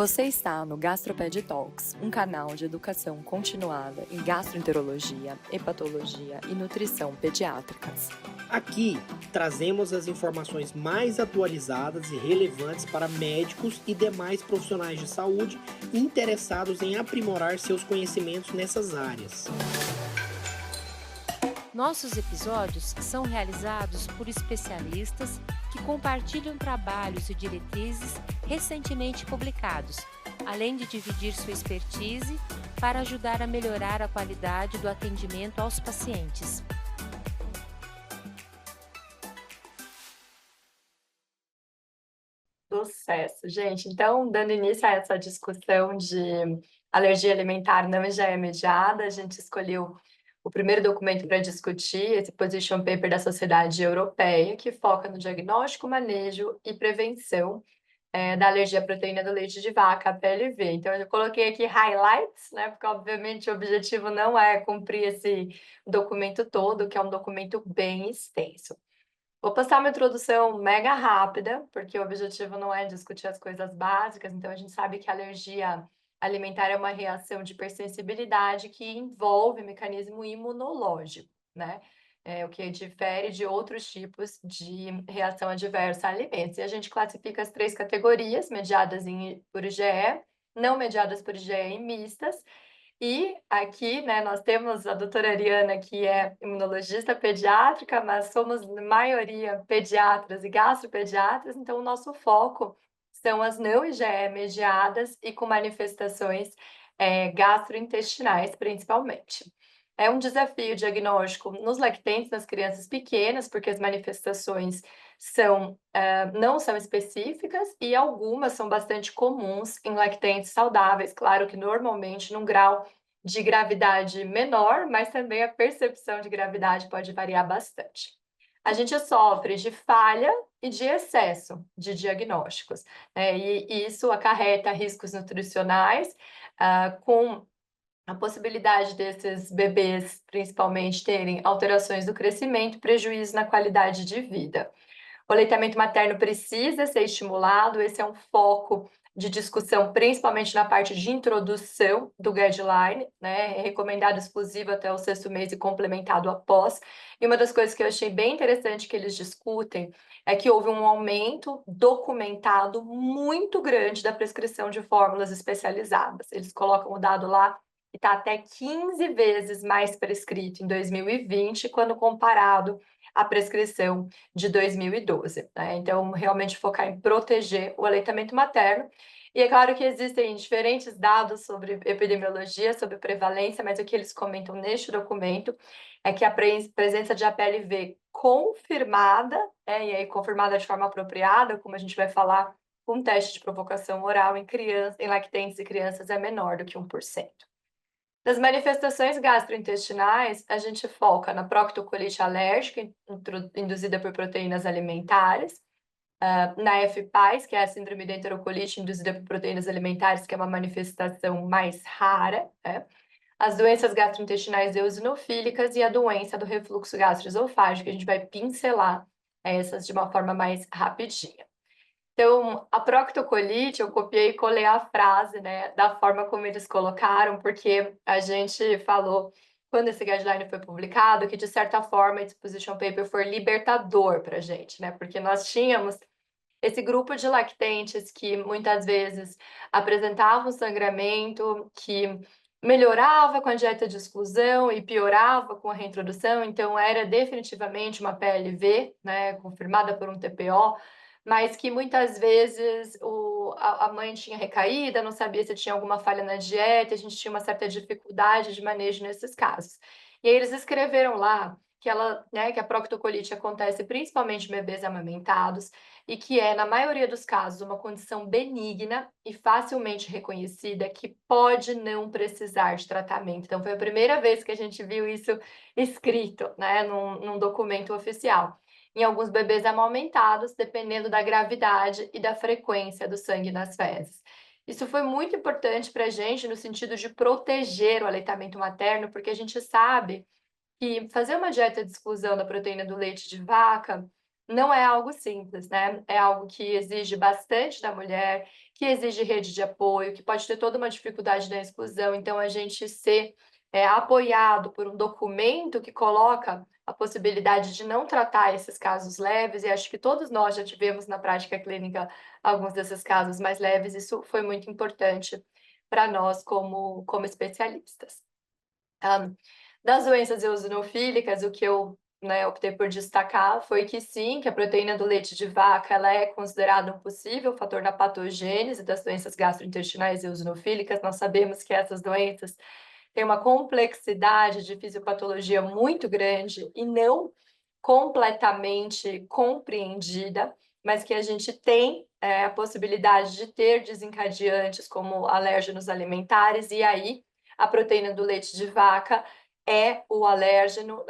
Você está no Gastroped Talks, um canal de educação continuada em gastroenterologia, hepatologia e nutrição pediátricas. Aqui trazemos as informações mais atualizadas e relevantes para médicos e demais profissionais de saúde interessados em aprimorar seus conhecimentos nessas áreas. Nossos episódios são realizados por especialistas que compartilham trabalhos e diretrizes recentemente publicados, além de dividir sua expertise para ajudar a melhorar a qualidade do atendimento aos pacientes. Sucesso, gente. Então, dando início a essa discussão de alergia alimentar não IgE mediada, a gente escolheu o primeiro documento para discutir, esse Position Paper da Sociedade Europeia, que foca no diagnóstico, manejo e prevenção da alergia à proteína do leite de vaca, a PLV. Então, eu coloquei aqui highlights, né? Porque, obviamente, o objetivo não é cumprir esse documento todo, que é um documento bem extenso. Vou passar uma introdução mega rápida, porque o objetivo não é discutir as coisas básicas, então a gente sabe que a alergia alimentar é uma reação de hipersensibilidade que envolve mecanismo imunológico, né? O que difere de outros tipos de reação adversa a alimentos. E a gente classifica as 3 categorias, mediadas por IgE, não mediadas por IgE e mistas, e aqui, né, nós temos a doutora Ariana, que é imunologista pediátrica, mas somos, na maioria, pediatras e gastropediatras, então o nosso foco são as não IgE mediadas e com manifestações gastrointestinais, principalmente. É um desafio diagnóstico nos lactentes, nas crianças pequenas, porque as manifestações não são específicas e algumas são bastante comuns em lactentes saudáveis, claro que normalmente num grau de gravidade menor, mas também a percepção de gravidade pode variar bastante. A gente sofre de falha e de excesso de diagnósticos, né? E isso acarreta riscos nutricionais, com a possibilidade desses bebês, principalmente, terem alterações do crescimento, prejuízo na qualidade de vida. O aleitamento materno precisa ser estimulado, esse é um foco de discussão, principalmente na parte de introdução do guideline, né? É recomendado exclusivo até o 6º mês e complementado após. E uma das coisas que eu achei bem interessante que eles discutem é que houve um aumento documentado muito grande da prescrição de fórmulas especializadas. Eles colocam o dado lá e está até 15 vezes mais prescrito em 2020, quando comparado à prescrição de 2012, né? Então, realmente focar em proteger o aleitamento materno. E é claro que existem diferentes dados sobre epidemiologia, sobre prevalência, mas o que eles comentam neste documento é que a presença de APLV confirmada, e aí confirmada de forma apropriada, como a gente vai falar, com teste de provocação oral em crianças, em lactentes e crianças é menor do que 1%. Das manifestações gastrointestinais, a gente foca na proctocolite alérgica, induzida por proteínas alimentares, na FPAS, que é a síndrome da enterocolite induzida por proteínas alimentares, que é uma manifestação mais rara, né? As doenças gastrointestinais eosinofílicas e a doença do refluxo gastroesofágico, que a gente vai pincelar essas de uma forma mais rapidinha. Então, a proctocolite, eu copiei e colei a frase, né, da forma como eles colocaram, porque a gente falou, quando esse guideline foi publicado, que de certa forma esse position paper foi libertador para a gente, né, porque nós tínhamos esse grupo de lactentes que muitas vezes apresentavam sangramento, que melhorava com a dieta de exclusão e piorava com a reintrodução, então era definitivamente uma PLV, né, confirmada por um TPO, mas que muitas vezes a mãe tinha recaída, não sabia se tinha alguma falha na dieta, a gente tinha uma certa dificuldade de manejo nesses casos. E aí eles escreveram lá que que a proctocolite acontece principalmente em bebês amamentados e que é, na maioria dos casos, uma condição benigna e facilmente reconhecida que pode não precisar de tratamento. Então, foi a primeira vez que a gente viu isso escrito, né, num documento oficial. Em alguns bebês amamentados, dependendo da gravidade e da frequência do sangue nas fezes. Isso foi muito importante para a gente no sentido de proteger o aleitamento materno, porque a gente sabe que fazer uma dieta de exclusão da proteína do leite de vaca não é algo simples, né? É algo que exige bastante da mulher, que exige rede de apoio, que pode ter toda uma dificuldade na exclusão. Então, a gente ser apoiado por um documento que coloca a possibilidade de não tratar esses casos leves, e acho que todos nós já tivemos na prática clínica alguns desses casos mais leves, isso foi muito importante para nós como especialistas. Das doenças eosinofílicas, o que eu optei por destacar foi que sim, que a proteína do leite de vaca ela é considerada um possível fator da patogênese das doenças gastrointestinais eosinofílicas. Nós sabemos que essas doenças têm uma complexidade de fisiopatologia muito grande e não completamente compreendida, mas que a gente tem a possibilidade de ter desencadeantes como alérgenos alimentares, e aí a proteína do leite de vaca é o alérgeno,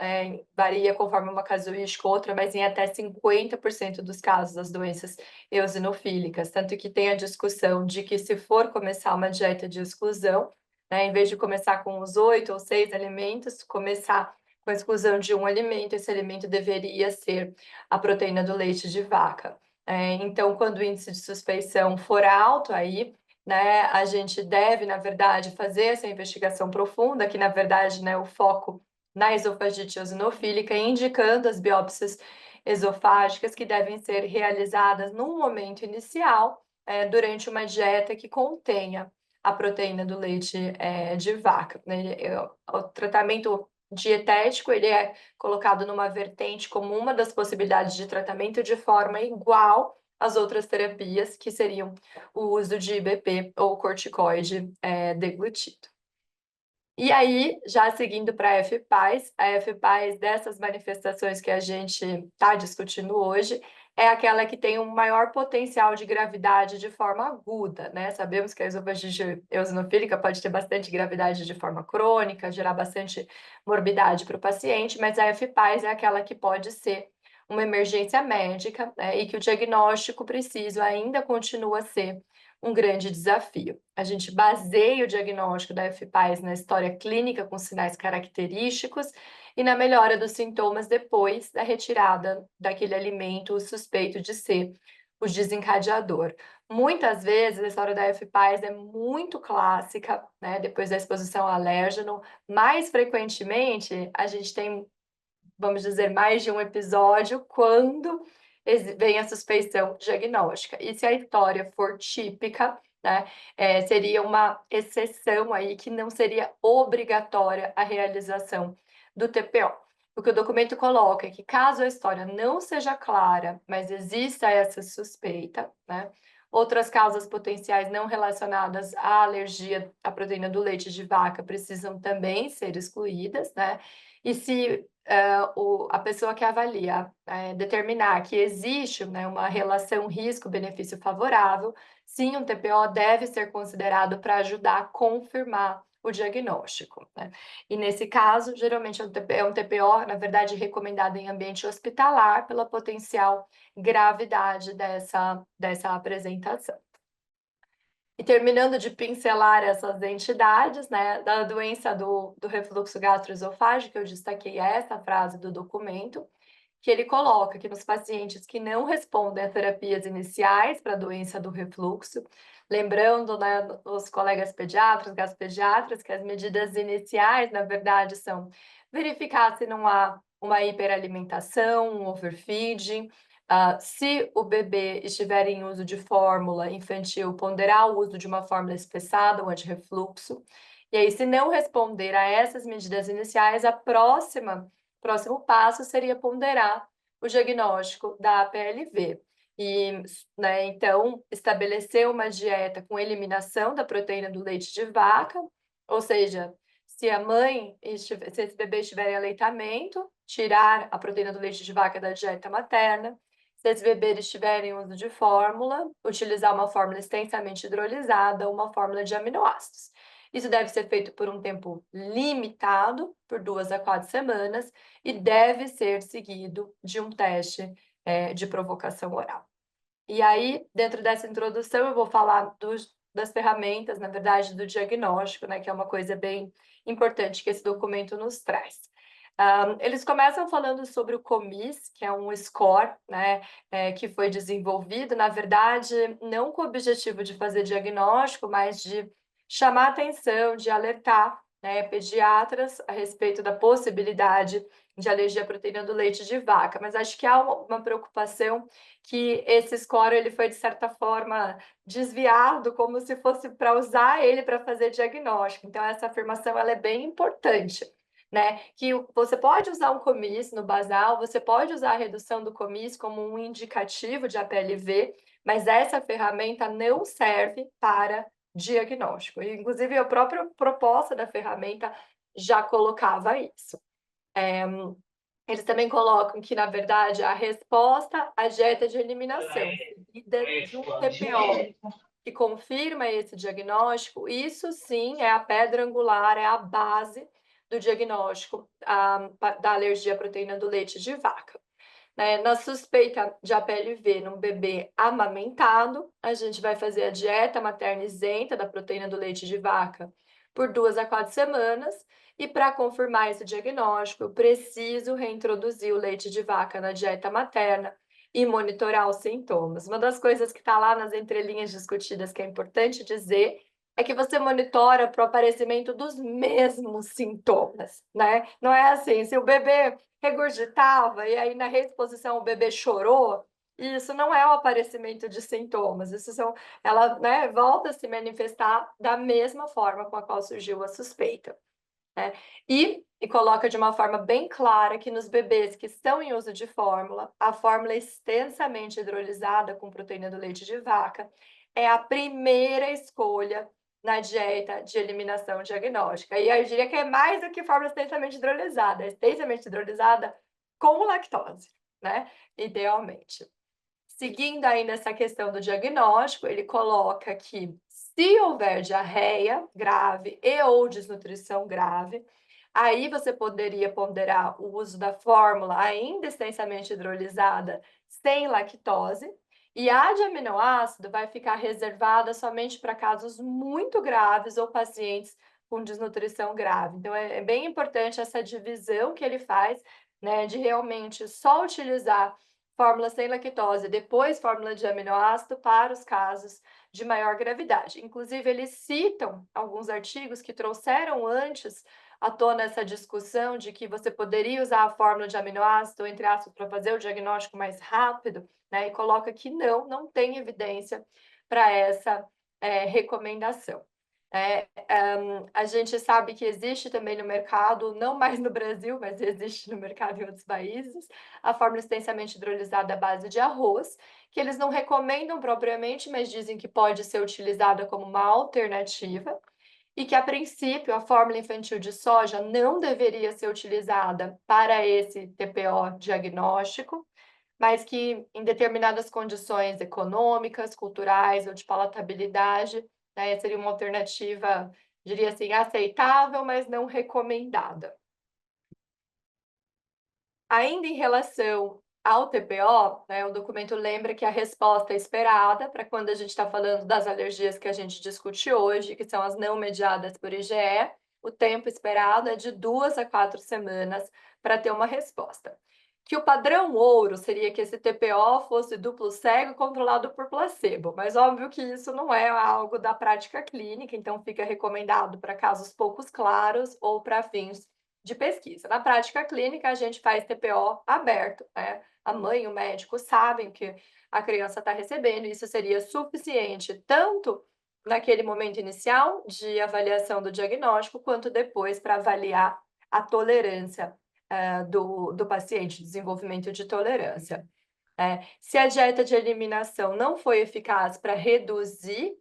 varia conforme uma casuística ou outra, mas em até 50% dos casos das doenças eosinofílicas. Tanto que tem a discussão de que, se for começar uma dieta de exclusão, em vez de começar com os 8 ou 6 alimentos, começar com a exclusão de um alimento, esse alimento deveria ser a proteína do leite de vaca. Então, quando o índice de suspeição for alto, aí a gente deve, na verdade, fazer essa investigação profunda, que, na verdade, o foco na esofagite eosinofílica, indicando as biópsias esofágicas que devem ser realizadas num momento inicial, durante uma dieta que contenha a proteína do leite de vaca. O tratamento dietético ele é colocado numa vertente como uma das possibilidades de tratamento de forma igual às outras terapias, que seriam o uso de IBP ou corticoide deglutido. E aí, já seguindo para a FPAS, dessas manifestações que a gente está discutindo hoje, é aquela que tem um maior potencial de gravidade de forma aguda, né? Sabemos que a esofagite eosinofílica pode ter bastante gravidade de forma crônica, gerar bastante morbidade para o paciente, mas a FPAS é aquela que pode ser uma emergência médica, e que o diagnóstico preciso ainda continua a ser um grande desafio. A gente baseia o diagnóstico da FPAS na história clínica com sinais característicos e na melhora dos sintomas depois da retirada daquele alimento suspeito de ser o desencadeador. Muitas vezes a história da FPAS é muito clássica, depois da exposição ao alérgeno. Mais frequentemente, a gente tem, vamos dizer, mais de um episódio quando vem a suspeição diagnóstica. E se a história for típica, seria uma exceção aí que não seria obrigatória a realização do TPO. O que o documento coloca é que, caso a história não seja clara, mas exista essa suspeita, outras causas potenciais não relacionadas à alergia à proteína do leite de vaca precisam também ser excluídas, E se a pessoa que avalia determinar que existe uma relação risco-benefício favorável, sim, um TPO deve ser considerado para ajudar a confirmar o diagnóstico. E nesse caso, geralmente é um TPO, na verdade, recomendado em ambiente hospitalar pela potencial gravidade dessa apresentação. E terminando de pincelar essas entidades, da doença do refluxo gastroesofágico, eu destaquei essa frase do documento, que ele coloca que nos pacientes que não respondem a terapias iniciais para a doença do refluxo, lembrando, os colegas pediatras, gastropediatras, que as medidas iniciais, na verdade, são verificar se não há uma hiperalimentação, um overfeeding, se o bebê estiver em uso de fórmula infantil, ponderar o uso de uma fórmula espessada, um antirrefluxo. E aí, se não responder a essas medidas iniciais, próximo passo seria ponderar o diagnóstico da PLV. E, então, estabelecer uma dieta com eliminação da proteína do leite de vaca, ou seja, se esse bebê estiver em aleitamento, tirar a proteína do leite de vaca da dieta materna. Se esse bebê estiver em uso de fórmula, utilizar uma fórmula extensamente hidrolisada ou uma fórmula de aminoácidos. Isso deve ser feito por um tempo limitado, por 2 a 4 semanas, e deve ser seguido de um teste de provocação oral. E aí, dentro dessa introdução, eu vou falar das ferramentas, na verdade, do diagnóstico, que é uma coisa bem importante que esse documento nos traz. Eles começam falando sobre o COMIS, que é um score, né, que foi desenvolvido, na verdade, não com o objetivo de fazer diagnóstico, mas de chamar atenção, de alertar, né, pediatras a respeito da possibilidade de alergia à proteína do leite de vaca. Mas acho que há uma preocupação que esse score ele foi, de certa forma, desviado, como se fosse para usar ele para fazer diagnóstico. Então, essa afirmação ela é bem importante, né? Que você pode usar um COMIS no basal, você pode usar a redução do COMIS como um indicativo de APLV, mas essa ferramenta não serve para diagnóstico. Inclusive, a própria proposta da ferramenta já colocava isso. Eles também colocam que, na verdade, a resposta à dieta de eliminação, seguida de um TPO que confirma esse diagnóstico, isso sim é a pedra angular, é a base do diagnóstico da alergia à proteína do leite de vaca. Na suspeita de APLV num bebê amamentado, a gente vai fazer a dieta materna isenta da proteína do leite de vaca por 2 a 4 semanas, e para confirmar esse diagnóstico, eu preciso reintroduzir o leite de vaca na dieta materna e monitorar os sintomas. Uma das coisas que está lá nas entrelinhas discutidas que é importante dizer é que você monitora para o aparecimento dos mesmos sintomas, né? Não é assim, se o bebê regurgitava e aí na reexposição o bebê chorou, isso não é o aparecimento de sintomas, ela, né, volta a se manifestar da mesma forma com a qual surgiu a suspeita, né? E coloca de uma forma bem clara que nos bebês que estão em uso de fórmula, a fórmula extensamente hidrolisada com proteína do leite de vaca é a primeira escolha na dieta de eliminação diagnóstica. E eu diria que é mais do que fórmula extensamente hidrolisada, é extensamente hidrolisada com lactose, né? Idealmente. Seguindo ainda essa questão do diagnóstico, ele coloca que se houver diarreia grave e ou desnutrição grave, aí você poderia ponderar o uso da fórmula ainda extensamente hidrolisada sem lactose, e a de aminoácido vai ficar reservada somente para casos muito graves ou pacientes com desnutrição grave. Então, é bem importante essa divisão que ele faz, né, de realmente só utilizar fórmula sem lactose, depois fórmula de aminoácido para os casos de maior gravidade. Inclusive, eles citam alguns artigos que trouxeram antes à tona essa discussão de que você poderia usar a fórmula de aminoácido, entre aspas, para fazer o diagnóstico mais rápido, né? E coloca que não tem evidência para essa recomendação. A gente sabe que existe também no mercado, não mais no Brasil, mas existe no mercado em outros países, a fórmula extensamente hidrolisada à base de arroz, que eles não recomendam propriamente, mas dizem que pode ser utilizada como uma alternativa, e que, a princípio, a fórmula infantil de soja não deveria ser utilizada para esse TPO diagnóstico, mas que, em determinadas condições econômicas, culturais ou de palatabilidade, né, seria uma alternativa, diria assim, aceitável, mas não recomendada. Ainda em relação ao TPO, né, o documento lembra que a resposta esperada para quando a gente está falando das alergias que a gente discute hoje, que são as não mediadas por IgE, o tempo esperado é de 2 a 4 semanas para ter uma resposta. Que o padrão ouro seria que esse TPO fosse duplo cego controlado por placebo, mas óbvio que isso não é algo da prática clínica, então fica recomendado para casos poucos claros ou para fins de pesquisa. Na prática clínica, a gente faz TPO aberto, né? A mãe e o médico sabem o que a criança está recebendo, e isso seria suficiente tanto naquele momento inicial de avaliação do diagnóstico, quanto depois para avaliar a tolerância do paciente, desenvolvimento de tolerância. Se a dieta de eliminação não foi eficaz para reduzir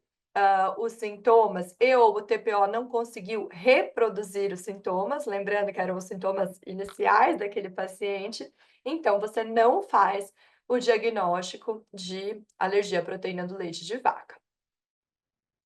os sintomas e ou o TPO não conseguiu reproduzir os sintomas, lembrando que eram os sintomas iniciais daquele paciente, então você não faz o diagnóstico de alergia à proteína do leite de vaca.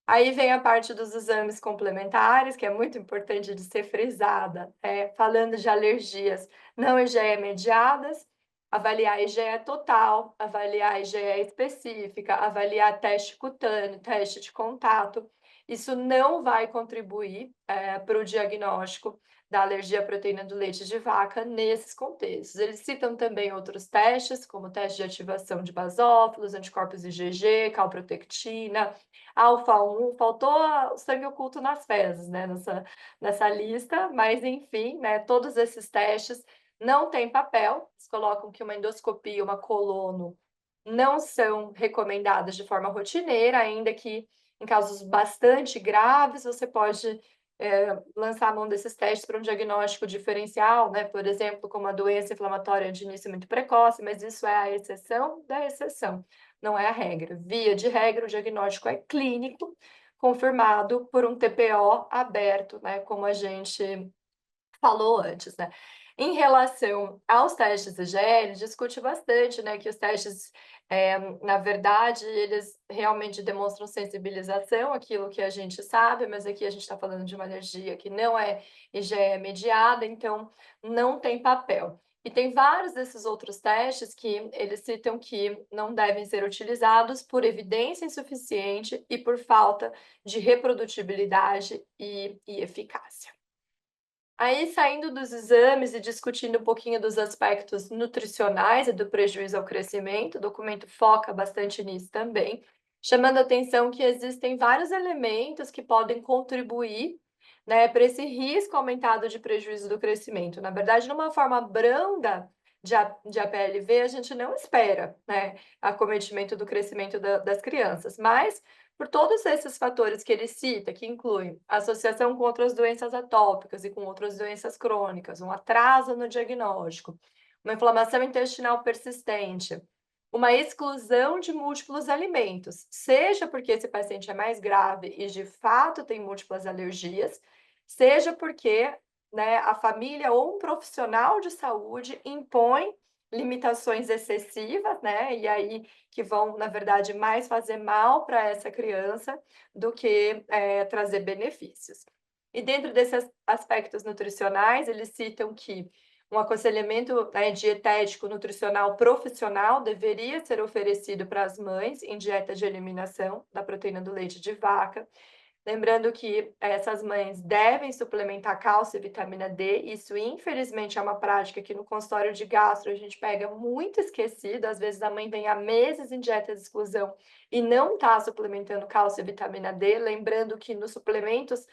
Aí vem a parte dos exames complementares, que é muito importante de ser frisada, falando de alergias não IgE mediadas, avaliar IgE total, avaliar IgE específica, avaliar teste cutâneo, teste de contato. isso não vai contribuir para o diagnóstico da alergia à proteína do leite de vaca nesses contextos. Eles citam também outros testes, como o teste de ativação de basófilos, anticorpos IgG, calprotectina, alfa-1, faltou o sangue oculto nas fezes, né, nessa lista, mas enfim, né, todos esses testes não têm papel, eles colocam que uma endoscopia, uma colono, não são recomendadas de forma rotineira, ainda que em casos bastante graves, você pode lançar a mão desses testes para um diagnóstico diferencial, né? Por exemplo, como a doença inflamatória de início muito precoce, mas isso é a exceção da exceção, não é a regra. Via de regra, o diagnóstico é clínico, confirmado por um TPO aberto, né? Como a gente falou antes, né. Em relação aos testes IgL, discute bastante, né, que os testes, na verdade, eles realmente demonstram sensibilização, aquilo que a gente sabe, mas aqui a gente está falando de uma alergia que não é IgE mediada, então não tem papel. E tem vários desses outros testes que eles citam que não devem ser utilizados por evidência insuficiente e por falta de reprodutibilidade e eficácia. Aí, saindo dos exames e discutindo um pouquinho dos aspectos nutricionais e do prejuízo ao crescimento, o documento foca bastante nisso também, chamando a atenção que existem vários elementos que podem contribuir, né, para esse risco aumentado de prejuízo do crescimento. Na verdade, numa forma branda de APLV, a gente não espera, né, acometimento do crescimento das crianças, mas por todos esses fatores que ele cita, que incluem associação com outras doenças atópicas e com outras doenças crônicas, um atraso no diagnóstico, uma inflamação intestinal persistente, uma exclusão de múltiplos alimentos, seja porque esse paciente é mais grave e de fato tem múltiplas alergias, seja porque, né, a família ou um profissional de saúde impõe limitações excessivas, né, e aí que vão, na verdade, mais fazer mal para essa criança do que trazer benefícios. E dentro desses aspectos nutricionais, eles citam que um aconselhamento, né, dietético nutricional profissional deveria ser oferecido para as mães em dieta de eliminação da proteína do leite de vaca. Lembrando que essas mães devem suplementar cálcio e vitamina D, isso infelizmente é uma prática que no consultório de gastro a gente pega muito esquecido, às vezes a mãe vem há meses em dieta de exclusão e não está suplementando cálcio e vitamina D, lembrando que nos suplementos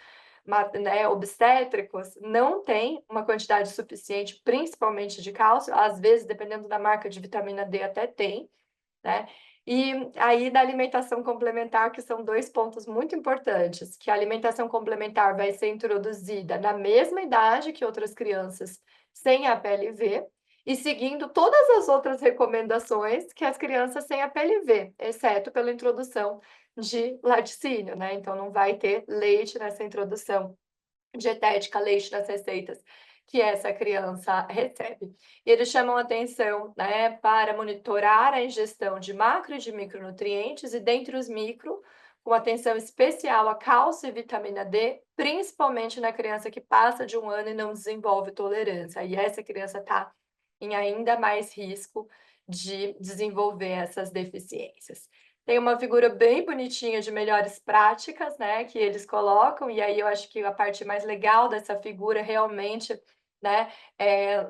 né, obstétricos não tem uma quantidade suficiente, principalmente de cálcio, às vezes, dependendo da marca de vitamina D, até tem, né? E aí da alimentação complementar, que são 2 pontos muito importantes, que a alimentação complementar vai ser introduzida na mesma idade que outras crianças sem APLV e seguindo todas as outras recomendações que as crianças sem APLV, exceto pela introdução de laticínio, né, então não vai ter leite nessa introdução dietética, leite nas receitas que essa criança recebe. E eles chamam atenção, né, para monitorar a ingestão de macro e de micronutrientes e dentre os micro, com atenção especial a cálcio e vitamina D, principalmente na criança que passa de 1 ano e não desenvolve tolerância. E essa criança está em ainda mais risco de desenvolver essas deficiências. Tem uma figura bem bonitinha de melhores práticas, né, que eles colocam, e aí eu acho que a parte mais legal dessa figura realmente, né,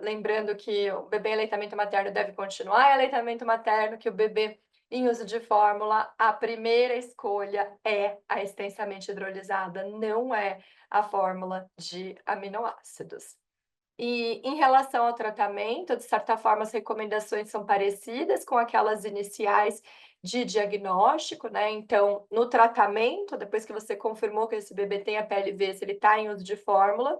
lembrando que o bebê em aleitamento materno deve continuar em aleitamento materno, que o bebê em uso de fórmula, a primeira escolha é a extensamente hidrolisada, não é a fórmula de aminoácidos. E em relação ao tratamento, de certa forma, as recomendações são parecidas com aquelas iniciais de diagnóstico, né? Então, no tratamento, depois que você confirmou que esse bebê tem a PLV, se ele está em uso de fórmula,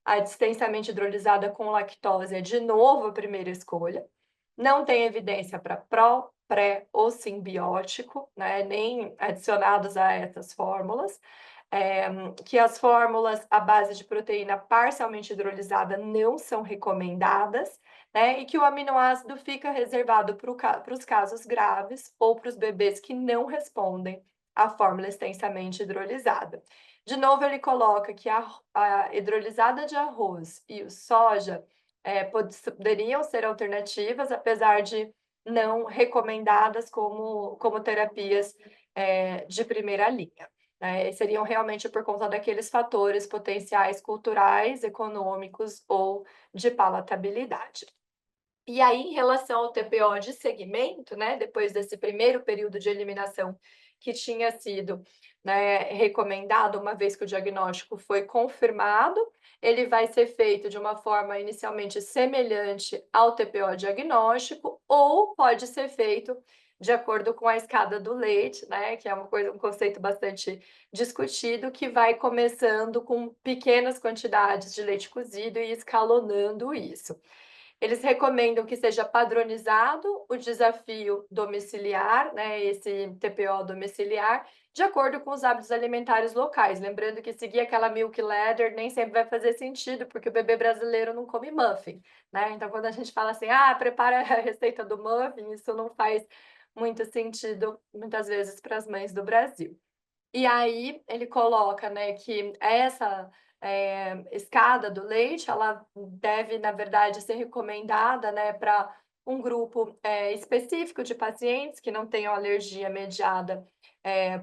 a extensamente hidrolisada com lactose é de novo a primeira escolha. Não tem evidência para pró, pré ou simbiótico, né? Nem adicionados a essas fórmulas. Que as fórmulas à base de proteína parcialmente hidrolisada não são recomendadas, né? E que o aminoácido fica reservado para os casos graves ou para os bebês que não respondem à fórmula extensamente hidrolisada. De novo, ele coloca que a hidrolisada de arroz e o soja poderiam ser alternativas, apesar de não recomendadas como terapias de primeira linha. né? Seriam realmente por conta daqueles fatores potenciais culturais, econômicos ou de palatabilidade. E aí, em relação ao TPO de segmento, né, depois desse primeiro período de eliminação que tinha sido, né, recomendado, uma vez que o diagnóstico foi confirmado, ele vai ser feito de uma forma inicialmente semelhante ao TPO diagnóstico, ou pode ser feito de acordo com a escada do leite, né, que é um conceito bastante discutido, que vai começando com pequenas quantidades de leite cozido e escalonando isso. Eles recomendam que seja padronizado o desafio domiciliar, né, esse TPO domiciliar, de acordo com os hábitos alimentares locais. Lembrando que seguir aquela milk ladder nem sempre vai fazer sentido, porque o bebê brasileiro não come muffin, né? Então, quando a gente fala assim, prepara a receita do muffin, isso não faz muito sentido, muitas vezes, para as mães do Brasil. E aí ele coloca, né, que essa, escada do leite, ela deve, na verdade, ser recomendada, né, para um grupo, específico de pacientes que não tenham alergia mediada,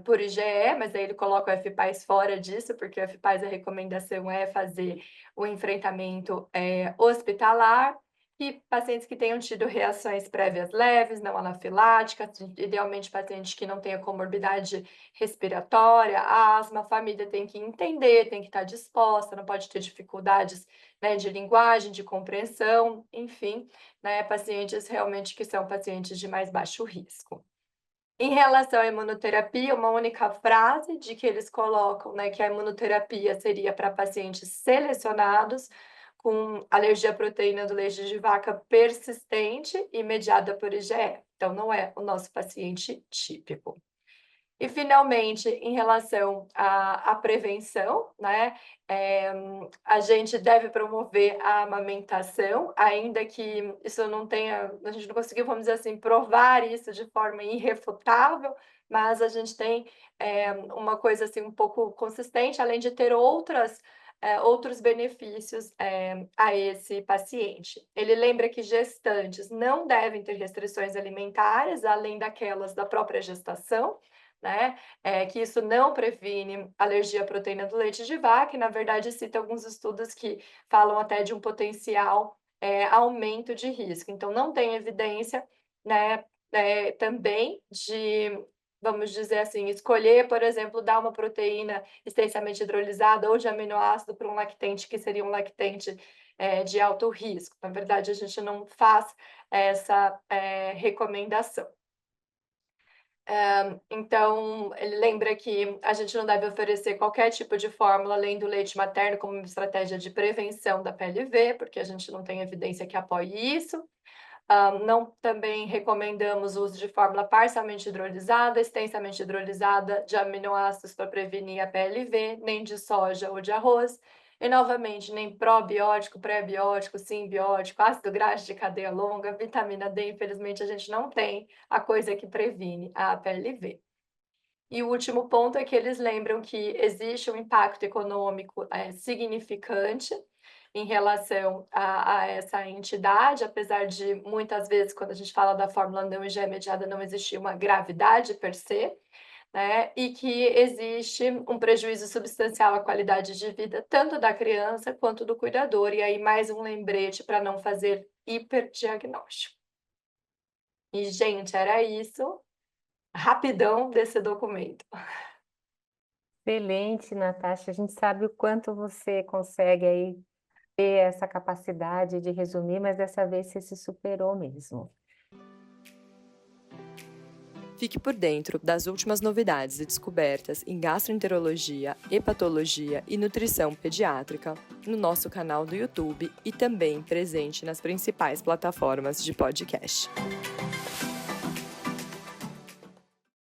por IgE, mas aí ele coloca o FPAS fora disso, porque o FPAS, a recomendação é fazer o enfrentamento, hospitalar. E pacientes que tenham tido reações prévias leves, não anafiláticas, idealmente pacientes que não tenham comorbidade respiratória, asma, a família tem que entender, tem que estar disposta, não pode ter dificuldades, né, de linguagem, de compreensão, enfim, né, pacientes realmente que são pacientes de mais baixo risco. Em relação à imunoterapia, uma única frase de que eles colocam, né, que a imunoterapia seria para pacientes selecionados com alergia à proteína do leite de vaca persistente e mediada por IgE. Então, não é o nosso paciente típico. E, finalmente, em relação à prevenção, né, a gente deve promover a amamentação, ainda que isso não tenha, a gente não conseguiu, vamos dizer assim, provar isso de forma irrefutável, mas a gente tem uma coisa assim um pouco consistente, além de ter outros benefícios a esse paciente. Ele lembra que gestantes não devem ter restrições alimentares, além daquelas da própria gestação, né, que isso não previne alergia à proteína do leite de vaca, e na verdade cita alguns estudos que falam até de um potencial aumento de risco. Então não tem evidência, né, também de, vamos dizer assim, escolher, por exemplo, dar uma proteína extensamente hidrolisada ou de aminoácido para um lactente que seria um lactente de alto risco. Na verdade, a gente não faz essa recomendação. Então, ele lembra que a gente não deve oferecer qualquer tipo de fórmula além do leite materno como uma estratégia de prevenção da PLV, porque a gente não tem evidência que apoie isso. Não também recomendamos o uso de fórmula parcialmente hidrolisada, extensamente hidrolisada de aminoácidos para prevenir a PLV, nem de soja ou de arroz. E, novamente, nem probiótico, pré-biótico, simbiótico, ácido graxo de cadeia longa, vitamina D, infelizmente, a gente não tem a coisa que previne a PLV. E o último ponto é que eles lembram que existe um impacto econômico significante em relação a essa entidade, apesar de muitas vezes, quando a gente fala da fórmula não IgE mediada, não existir uma gravidade per se, né, e que existe um prejuízo substancial à qualidade de vida, tanto da criança quanto do cuidador. E aí, mais um lembrete para não fazer hiperdiagnóstico. E, gente, era isso. Rapidão desse documento. Excelente, Natasha. A gente sabe o quanto você consegue aí ter essa capacidade de resumir, mas dessa vez você se superou mesmo. Fique por dentro das últimas novidades e descobertas em gastroenterologia, hepatologia e nutrição pediátrica no nosso canal do YouTube e também presente nas principais plataformas de podcast.